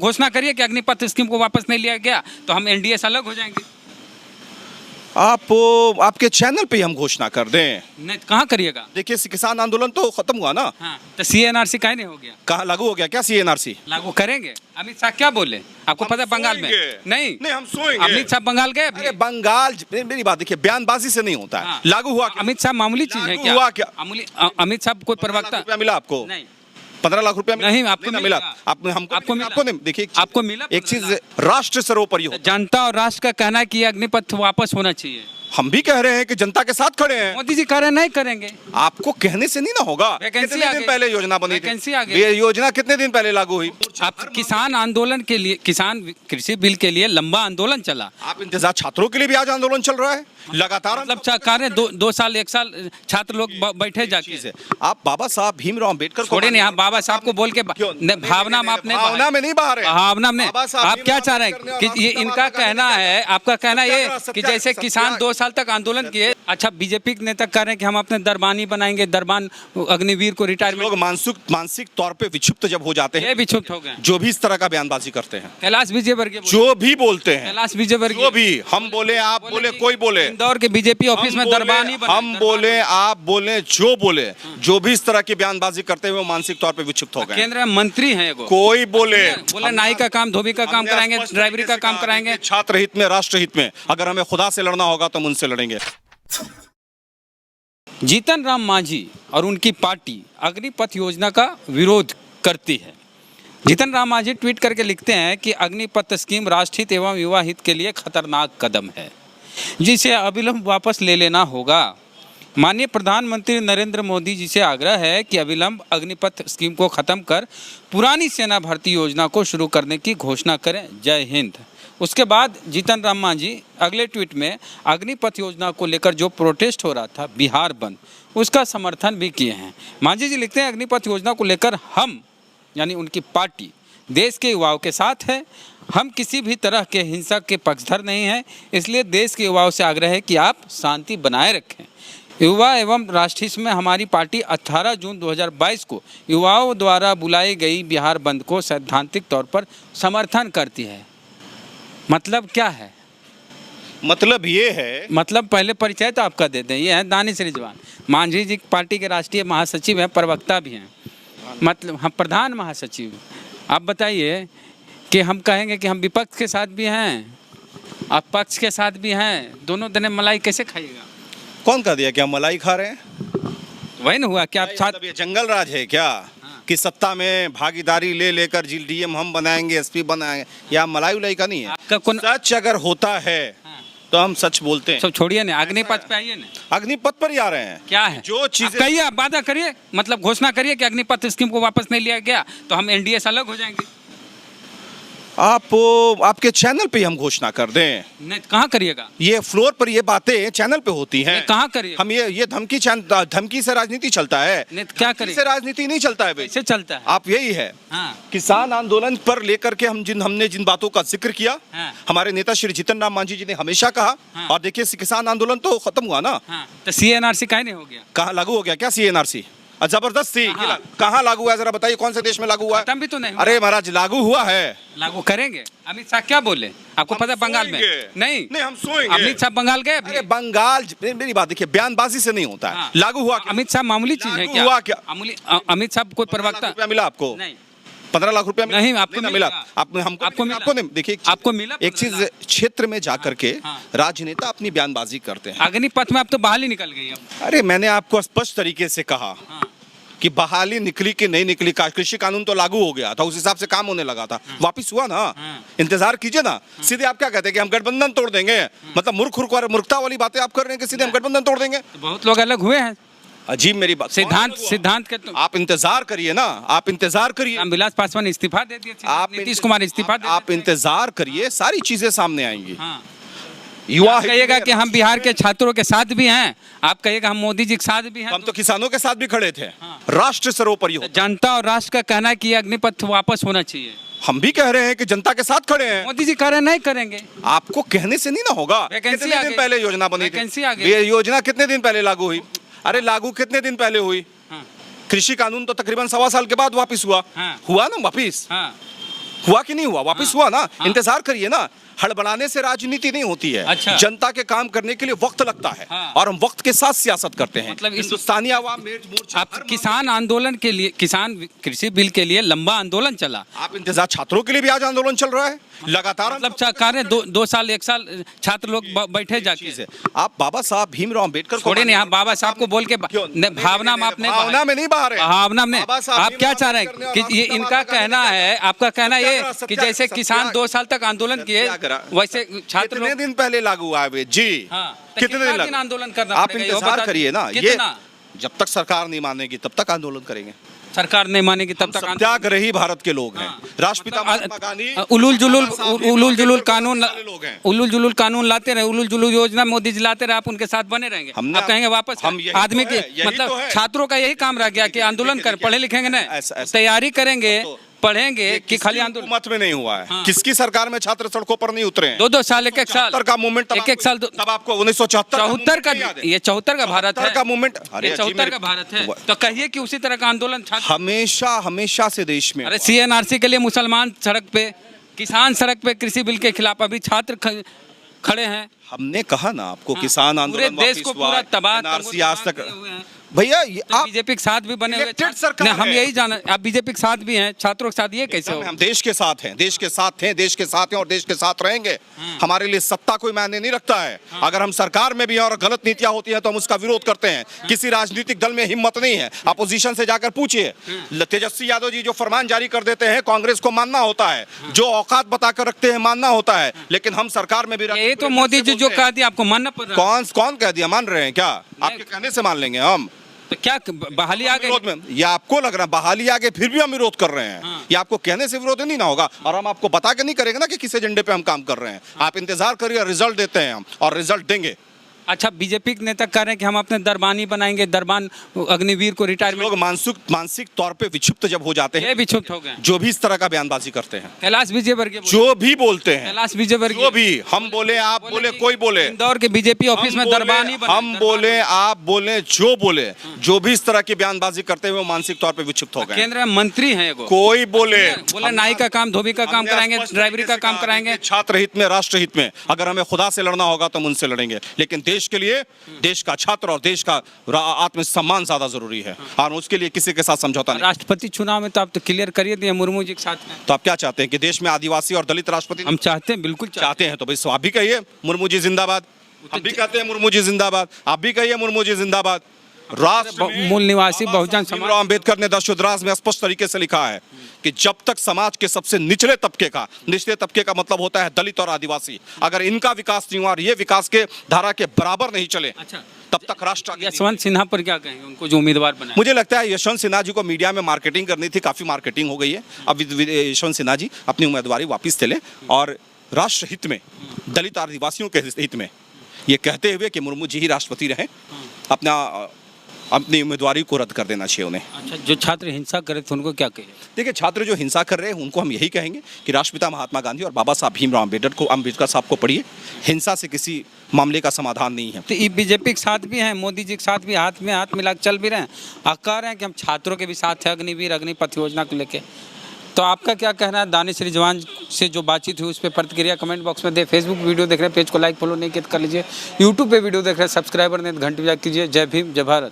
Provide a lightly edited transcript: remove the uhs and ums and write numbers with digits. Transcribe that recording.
घोषणा करिए कि अग्निपथ स्कीम को वापस नहीं लिया गया तो हम एनडीए से अलग हो जाएंगे। आपके चैनल पे ही हम घोषणा कर दें। नहीं कहाँ करिएगा? देखिए किसान आंदोलन तो खत्म हुआ ना। हाँ, तो सीएनआरसी काहे नहीं हो गया? कहाँ लागू हो गया क्या सीएनआरसी? लागू करेंगे। अमित शाह क्या बोले आपको पता है? बंगाल में नहीं हम सोएंगे। अमित शाह बंगाल गए अभी? अरे बंगाल, मेरी बात देखिए, बयानबाजी से नहीं होता है। हाँ। लागू हुआ क्या? अमित शाह मामूली चीज है क्या? हुआ क्या? अमित शाह कोई प्रवक्ता रुपया मिला आपको? नहीं 15 लाख रुपया नहीं, आपको मिला। मिला। आपको नहीं। देखिए आपको मिला? एक चीज राष्ट्र सर्वोपरि हो। जनता और राष्ट्र का कहना है कि अग्निपथ वापस होना चाहिए। हम भी कह रहे हैं कि जनता के साथ खड़े हैं। मोदी जी कह रहे नहीं करेंगे। आपको कहने से नहीं ना होगा। वैकेंसी कितने दिन पहले योजना बनी थी? वैकेंसी आ गई। ये योजना कितने दिन पहले लागू हुई? आप किसान आंदोलन के लिए, किसान कृषि बिल के लिए लंबा आंदोलन चला। आप इंतजार, छात्रों के लिए भी आज आंदोलन चल रहा है लगातार। मतलब कार्य दो साल एक साल छात्र लोग बैठे जाके। आप बाबा साहब भीमराव अम्बेडकर छोड़े नहीं, आप बाबा साहब को बोल के भावना में आपने भावना में नहीं बाहर है। भावना में आप क्या चाह रहे हैं कि ये इनका कहना है, आपका कहना ये कि जैसे किसान 2 साल तक आंदोलन किए। अच्छा, बीजेपी के नेता कह रहे हैं कि हम अपने दरबानी बनाएंगे, दरबान अग्निवीर को रिटायरमेंट। लोग मानसिक तौर पे विक्षिप्त जब हो जाते हैं, विक्षिप्त हो गए, जो भी इस तरह का बयानबाजी करते हैं, कैलाश विजयवर्गीय जो भी बोलते हैं, कैलाश विजयवर्गीय जो भी हम बोले, आप बोले, कोई बोले, इंदौर के बीजेपी ऑफिस में दरबानी हम बोले, आप बोले, जो बोले, जो भी इस तरह की बयानबाजी करते हुए मानसिक तौर पे विक्षिप्त हो गए। केंद्र मंत्री हैं, कोई बोले नाई का काम, धोबी का काम कराएंगे, ड्राइवरी का काम कराएंगे। छात्र हित में, राष्ट्र हित में अगर हमें खुदा से लड़ना होगा तो हम उनसे लड़ेंगे। जीतन राम मांझी और उनकी पार्टी अग्निपथ योजना का विरोध करती है। जीतन राम मांझी ट्वीट करके लिखते हैं कि अग्निपथ स्कीम राष्ट्रहित एवं युवा हित के लिए खतरनाक कदम है, जिसे अविलंब वापस ले लेना होगा। माननीय प्रधानमंत्री नरेंद्र मोदी जी से आग्रह है कि अविलंब अग्निपथ स्कीम को खत्म कर पुरानी सेना भर्ती योजना को शुरू करने की घोषणा करें। जय हिंद। उसके बाद जीतन राम मांझी अगले ट्वीट में अग्निपथ योजना को लेकर जो प्रोटेस्ट हो रहा था बिहार बंद, उसका समर्थन भी किए हैं। मांझी जी लिखते हैं, अग्निपथ योजना को लेकर हम यानी उनकी पार्टी देश के युवाओं के साथ है। हम किसी भी तरह के हिंसा के पक्षधर नहीं हैं, इसलिए देश के युवाओं से आग्रह है कि आप शांति बनाए रखें। युवा एवं राष्ट्रहित में हमारी पार्टी 18 जून 2022 को युवाओं द्वारा बुलाई गई बिहार बंद को सैद्धांतिक तौर पर समर्थन करती है। मतलब क्या है? मतलब ये है, मतलब पहले परिचय तो आपका देते हैं। ये है दानिश रिजवान, मांझी जी पार्टी के राष्ट्रीय महासचिव हैं, प्रवक्ता भी हैं, मतलब हम प्रधान महासचिव। आप बताइए कि हम कहेंगे कि हम विपक्ष के साथ भी हैं, आप पक्ष के साथ भी हैं, दोनों दिन मलाई कैसे खाइएगा? कौन कह दिया कि हम मलाई खा रहे हैं? वही ना हुआ क्या? आप मतलब ये जंगल राज है क्या? कि सत्ता में भागीदारी ले लेकर डीएम हम बनाएंगे, एसपी बनाएंगे, या मलाई उलाई का नहीं है। सच अगर होता है तो हम सच बोलते हैं। सब छोड़िए ना, अग्निपथ पे आइए ना। अग्निपथ पर ही आ रहे हैं। क्या है जो चीजें कहिए, आप वादा करिए, मतलब घोषणा करिए कि अग्निपथ स्कीम को वापस नहीं लिया गया तो हम एनडीए से अलग हो जाएंगे। आपके चैनल पे ही हम घोषणा कर दें। नहीं कहाँ करिएगा? ये फ्लोर पर ये बातें चैनल पे होती हैं। कहाँ करिए? हम ये धमकी से राजनीति चलता है। नहीं तो क्या करिए? से राजनीति नहीं चलता है भाई। कैसे चलता है? आप यही है। हाँ। किसान आंदोलन पर लेकर के हमने जिन बातों का जिक्र किया, हाँ। हमारे नेता श्री जीतन राम मांझी जी ने हमेशा कहा। हाँ। और देखिए किसान आंदोलन तो खत्म हुआ ना। हाँ। तो सीएनआरसी काहे नहीं हो गया? कहाँ लागू हो गया क्या सीएनआरसी? जबरदस्ती कहाँ लागू हुआ? जरा बताइए कौन से देश में लागू हुआ? खत्म भी तो नहीं। अरे महाराज लागू हुआ है। लागू करेंगे। अमित शाह क्या बोले आपको पता है? बंगाल में नहीं हम सोएंगे। अमित शाह बंगाल गए अभी? अरे बंगाल, मेरी बात देखिए, बयानबाजी से नहीं होता है। हाँ। लागू हुआ? अमित शाह मामूली चीज है क्या? हुआ क्या? अमित शाह कोई प्रवक्ता मिला आपको? नहीं 15 लाख रुपया नहीं, आपको मिला। आपको नहीं। देखिए आपको मिला? एक चीज, क्षेत्र में जाकर के राजनेता अपनी बयानबाजी करते हैं। अग्निपथ में अब तो बहाली निकल गई। अरे मैंने आपको स्पष्ट तरीके से कहा कि बहाली निकली कि नहीं निकली, कृषि कानून तो लागू हो गया था, उस हिसाब से काम होने लगा था, वापिस हुआ ना। इंतजार कीजिए ना। सीधे आप क्या कहते हैं कि हम गठबंधन तोड़ देंगे? मतलब मूर्खता वाली बातें आप कर रहे हैं कि सीधे हम गठबंधन तोड़ देंगे। तो बहुत लोग अलग हुए हैं। अजीब मेरी बात। सिद्धांत के तो आप इंतजार करिए ना, आप इंतजार करिए। रामविलास पासवान इस्तीफा दे दिए, आप नीतीश कुमार इस्तीफा दे, आप इंतजार करिए, सारी चीजें सामने आएंगी। युवा कहिएगा कि हम बिहार के छात्रों के साथ भी हैं, आप कहिएगा हम मोदी जी के साथ भी हैं। हम तो किसानों के साथ भी खड़े थे। राष्ट्र सर्वोपरि हो। जनता और राष्ट्र का कहना है कि अग्निपथ वापस होना चाहिए। हम भी कह रहे हैं कि जनता के साथ खड़े हैं। मोदी जी कह रहे नहीं करेंगे। आपको कहने से नहीं ना होगा। वैकेंसी कितने दिन पहले योजना बनी वैकेंसी थी? आ गई। ये योजना कितने दिन पहले लागू हुई? अरे लागू कितने दिन पहले हुई? कृषि कानून तो तकरीबन 1.25 साल के बाद वापिस हुआ। हुआ ना वापिस। हुआ कि नहीं हुआ? वापस हुआ ना? इंतजार करिए ना। हड़बड़ाने से राजनीति नहीं होती है। अच्छा। जनता के काम करने के लिए वक्त लगता है हाँ। और हम वक्त के साथ सियासत करते हैं। मतलब हिंदुस्तानी आवाम मोर्चा आप किसान आंदोलन के लिए, किसान कृषि बिल के लिए लंबा आंदोलन चला। आप इंतजार, छात्रों के लिए भी आज आंदोलन चल रहा है लगातार। मतलब कार्य दो साल 1 साल छात्र लोग बैठे जाके। आप बाबा साहब भीमराव अम्बेडकर छोड़े नहीं, आप बाबा साहब को बोल के भावना में आपने भावना में नहीं बहा रहे, भावना में आप क्या चाह रहे हैं कि ये इनका कहना है, आपका कहना ये कि जैसे किसान 2 साल तक आंदोलन किए वैसे छात्र कितने दिन पहले लागू हुआ है जी? तो कितने दिन दिन आंदोलन करना आप पड़ेगा, इंतजार करिए ना। ये कितना? जब तक सरकार नहीं मानेगी तब तक आंदोलन करेंगे। सरकार नहीं मानेगी तब तक सत्याग्रही भारत के लोग हैं। राष्ट्रपिता महात्मा गांधी उलूल जुलूल कानून लाते रहे, उलूल जुलूल योजना मोदी जी लाते रहे, आप उनके साथ बने रहेंगे। आप कहेंगे वापस आदमी के मतलब छात्रों का यही काम रह गया कि आंदोलन कर, पढ़े लिखेंगे ना, तैयारी करेंगे, पढ़ेंगे कि खाली आंदोलन मत में नहीं हुआ है। किसकी सरकार में छात्र सड़कों पर नहीं उतरे हैं? 2 साल 1 साल का मूवमेंट, 1 साल तब आपको 1974 का ये 74 का भारत है का मूवमेंट, ये 74 का भारत है। तो कहिए कि उसी तरह का आंदोलन हमेशा से देश में। अरे CNRC के लिए मुसलमान सड़क पे, किसान सड़क पे कृषि बिल के खिलाफ, अभी छात्र खड़े हैं। हमने कहा ना आपको, किसान आंदोलन पूरे देश को पूरा तबाह NRC आज तक भैया आप बीजेपी के साथ भी बने हुए सरकार हम यही जाना, आप बीजेपी के साथ भी हैं, छात्रों के साथ ये कैसे हो? हम देश के साथ हैं, देश के साथ हैं, देश के साथ हैं और देश के साथ रहेंगे। हमारे लिए सत्ता कोई मायने नहीं रखता है। अगर हम सरकार में भी हैं और गलत नीतियां होती हैं तो हम उसका विरोध करते हैं। किसी राजनीतिक दल में हिम्मत नहीं है। अपोजिशन से जाकर पूछिए, तेजस्वी यादव जी जो फरमान जारी कर देते हैं कांग्रेस को मानना होता है, जो औकात बताकर रखते हैं मानना होता है, लेकिन हम सरकार में भी ये तो मोदी जी जो कह दिया आपको मानना पड़ रहा है। कौन कह दिया? मान रहे हैं क्या? आपके कहने से मान लेंगे हम? तो क्या बहाली आ गई? ये आपको लग रहा है बहाली आ गई फिर भी हम विरोध कर रहे हैं? ये आपको कहने से विरोध नहीं ना होगा और हम आपको बता के नहीं करेंगे ना कि किस एजेंडे पे हम काम कर रहे हैं। आप इंतजार करिए, रिजल्ट देते हैं हम और रिजल्ट देंगे। अच्छा, बीजेपी के नेता कह रहे हैं कि हम अपने दरबानी बनाएंगे, दरबान अग्निवीर को रिटायरमेंट। लोग मानसिक तौर पे विक्षिप्त जब हो जाते हैं, विक्षिप्त हो गए, जो भी इस तरह का बयानबाजी करते हैं, कैलाश विजयवर्गीय जो भी बोलते हैं, कैलाश विजयवर्गीय जो भी हम बोले, आप बोले, कोई बोले, इंदौर के बीजेपी ऑफिस में दरबानी, हम बोले, आप बोले, जो बोले, जो भी इस तरह की बयानबाजी करते हुए मानसिक तौर पे विक्षिप्त हो गए। केंद्र में मंत्री हैं, कोई बोले नाई का काम, धोबी का काम कराएंगे, ड्राइवरी का काम कराएंगे। छात्र हित में, राष्ट्र हित में अगर हमें खुदा से लड़ना होगा तो हम उनसे लड़ेंगे, लेकिन देश के लिए, देश का छात्र और देश का आत्मसम्मान ज्यादा जरूरी है और उसके लिए किसी के साथ समझौता नहीं। राष्ट्रपति चुनाव में तो आप तो क्लियर करिए दिए मुर्मू जी के साथ में। तो आप क्या चाहते हैं कि देश में आदिवासी और दलित राष्ट्रपति? हम चाहते हैं, बिल्कुल चाहते हैं। तो भाई आप भी कहिए मुर्मू जी जिंदाबाद, हम भी कहते हैं मुर्मू जी जिंदाबाद, आप भी कहिए मुर्मू जी जिंदाबाद। मूल निवासी बहुजन समाज भीमराव अम्बेडकर ने दशरथ में स्पष्ट तरीके से लिखा है कि जब तक समाज के सबसे निचले तबके का मतलब होता है दलित और आदिवासी, अगर इनका विकास नहीं हुआ और ये विकास के धारा के बराबर नहीं चले, तब तक राष्ट्र। यशवंत सिन्हा पर क्या कहेंगे, उनको जो उम्मीदवार बनाया? मुझे लगता है यशवंत सिन्हा जी को मीडिया में मार्केटिंग करनी थी, काफी मार्केटिंग हो गई है। अब यशवंत सिन्हा जी अपनी उम्मीदवारी वापस ले लें और राष्ट्र हित में, दलित आदिवासियों के हित में ये कहते हुए कि मुर्मू जी ही राष्ट्रपति रहे, अपनी उम्मीदवारी को रद्द कर देना चाहिए उन्हें। अच्छा, जो छात्र हिंसा करे थे उनको क्या कहें? देखिए, छात्र जो हिंसा कर रहे हैं उनको हम यही कहेंगे कि राष्ट्रपिता महात्मा गांधी और बाबा साहब भीमराव अम्बेडकर साहब को पढ़िए। हिंसा से किसी मामले का समाधान नहीं है। तो ये बीजेपी के साथ भी हैं, मोदी जी के साथ भी हाथ में हाथ मिला चल भी रहे हैं और कह रहे हैं कि हम छात्रों के भी साथ हैं अग्निवीर अग्निपथ योजना को लेके। तो आपका क्या कहना है? दानिश रिजवान से जो बातचीत हुई उस पर प्रतिक्रिया कमेंट बॉक्स में दे। फेसबुक वीडियो देख रहे हैं, पेज को लाइक फॉलो नहीं किया कर लीजिए। यूट्यूब पे वीडियो देख रहे हैं, सब्सक्राइबर नहीं घंटी बजा कीजिए। जय भीम, जय भारत।